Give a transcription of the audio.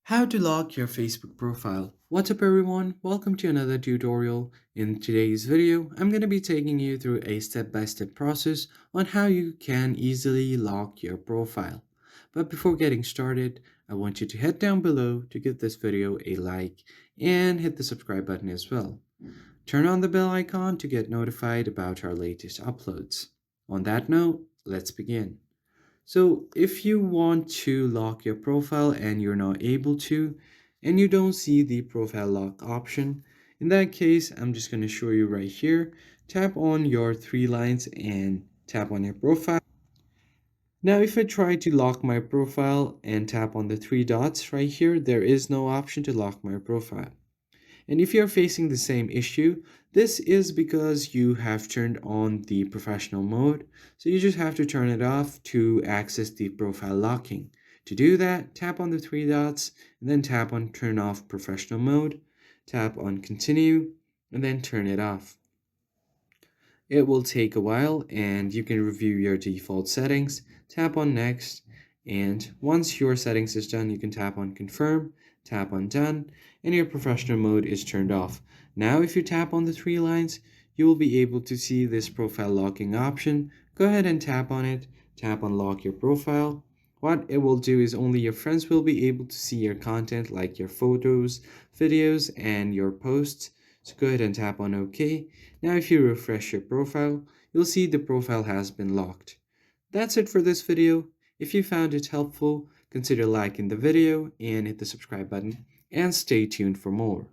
How to lock your Facebook profile. What's up everyone? Welcome to another tutorial. In today's video, I'm going to be taking you through a step-by-step process on how you can easily lock your profile. But before getting started, I want you to head down below to give this video a like and hit the subscribe button as well. Turn on the bell icon to get notified about our latest uploads. On that note, let's begin. So if you want to lock your profile and you're not able to, and you don't see the profile lock option, in that case, I'm just going to show you right here. Tap on your three lines and tap on your profile. Now, if I try to lock my profile and tap on the three dots right here, there is no option to lock my profile. And if you're facing the same issue, this is because you have turned on the professional mode. So you just have to turn it off to access the profile locking. To do that, tap on the three dots and then tap on turn off professional mode, tap on continue, and then turn it off. It will take a while and you can review your default settings, tap on next, and once your settings is done, you can tap on confirm, tap on done, and your professional mode is turned off. Now if you tap on the three lines, you will be able to see this profile locking option. Go ahead and tap on it, tap on lock your profile. What it will do is only your friends will be able to see your content like your photos, videos, and your posts. So go ahead and tap on OK. Now if you refresh your profile, you'll see the profile has been locked. That's it for this video. If you found it helpful, consider liking the video and hit the subscribe button and stay tuned for more.